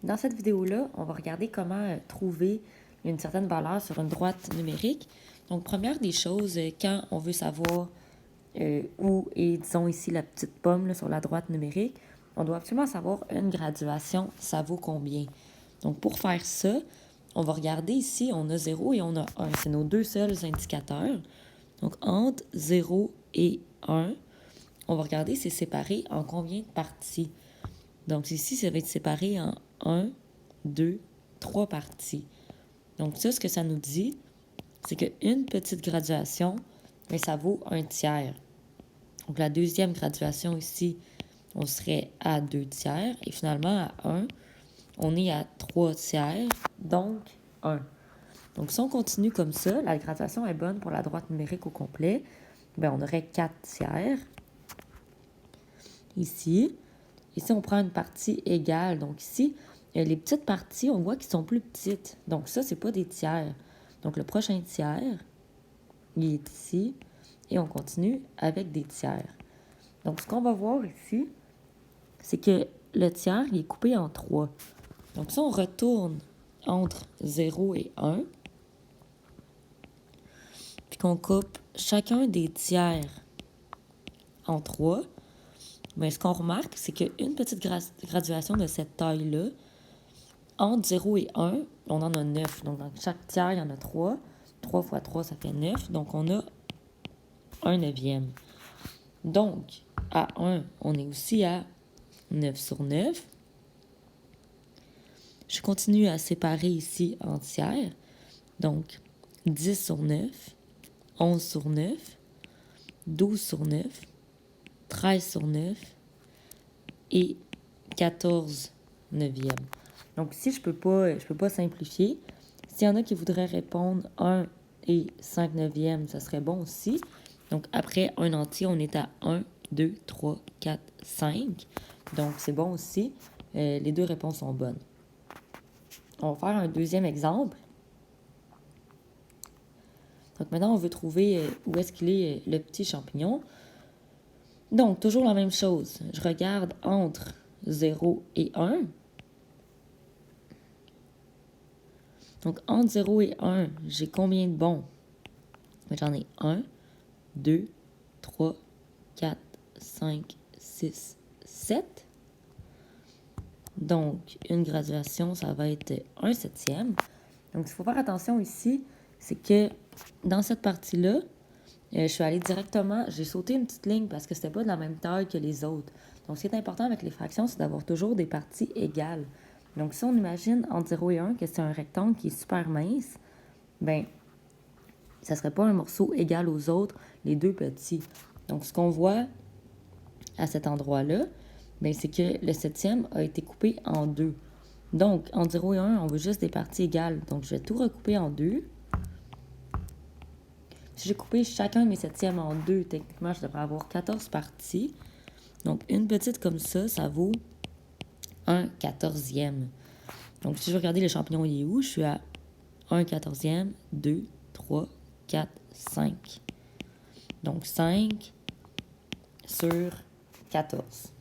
Dans cette vidéo-là, on va regarder comment trouver une certaine valeur sur une droite numérique. Donc, première des choses, quand on veut savoir où est, disons ici, la petite pomme là, sur la droite numérique, on doit absolument savoir une graduation, ça vaut combien. Donc, pour faire ça, on va regarder ici, on a 0 et on a 1. C'est nos deux seuls indicateurs. Donc, entre 0 et 1, on va regarder c'est séparé en combien de parties. Donc, ici, ça va être séparé en 1, 2, 3 parties. Donc, ça, ce que ça nous dit, c'est qu'une petite graduation, bien, ça vaut un tiers. Donc, la deuxième graduation ici, on serait à 2 tiers. Et finalement, à 1, on est à 3 tiers, donc 1. Donc, si on continue comme ça, la graduation est bonne pour la droite numérique au complet. Bien, on aurait 4 tiers. Ici, on prend une partie égale. Donc, ici, les petites parties, on voit qu'elles sont plus petites. Donc, ça, c'est pas des tiers. Donc, le prochain tiers, il est ici. Et on continue avec des tiers. Donc, ce qu'on va voir ici, c'est que le tiers, il est coupé en 3. Donc, si on retourne entre 0 et 1, puis qu'on coupe chacun des tiers en 3, bien, ce qu'on remarque, c'est qu'une petite graduation de cette taille-là, entre 0 et 1, on en a 9. Donc, dans chaque tiers, il y en a 3. 3 fois 3, ça fait 9. Donc, on a 1 neuvième. Donc, à 1, on est aussi à 9 sur 9. Je continue à séparer ici en tiers. Donc, 10 sur 9, 11 sur 9, 12 sur 9, 13 sur 9 et 14 neuvième. Donc, ici, je peux pas simplifier. S'il y en a qui voudraient répondre 1 et 5 neuvièmes, ça serait bon aussi. Donc, après un entier, on est à 1, 2, 3, 4, 5. Donc, c'est bon aussi. Les deux réponses sont bonnes. On va faire un deuxième exemple. Donc, maintenant, on veut trouver où est-ce qu'il est le petit champignon. Donc, toujours la même chose. Je regarde entre 0 et 1. Donc, entre 0 et 1, j'ai combien de bons? J'en ai 1, 2, 3, 4, 5, 6, 7. Donc, une graduation, ça va être 1 septième. Donc, il faut faire attention ici, c'est que dans cette partie-là, je suis allée directement, j'ai sauté une petite ligne parce que c'était pas de la même taille que les autres. Donc, ce qui est important avec les fractions, c'est d'avoir toujours des parties égales. Donc, si on imagine entre 0 et 1 que c'est un rectangle qui est super mince, bien, ça serait pas un morceau égal aux autres, les deux petits. Donc, ce qu'on voit à cet endroit-là, bien, c'est que le septième a été coupé en deux. Donc, entre 0 et 1, on veut juste des parties égales. Donc, je vais tout recouper en deux. Si j'ai coupé chacun de mes septièmes en deux, techniquement, je devrais avoir 14 parties. Donc, une petite comme ça vaut un quatorzième. Donc, si je veux regarder le champignon, il est où? Je suis à 1 quatorzième, 2, 3, 4, 5. Donc, 5 sur 14.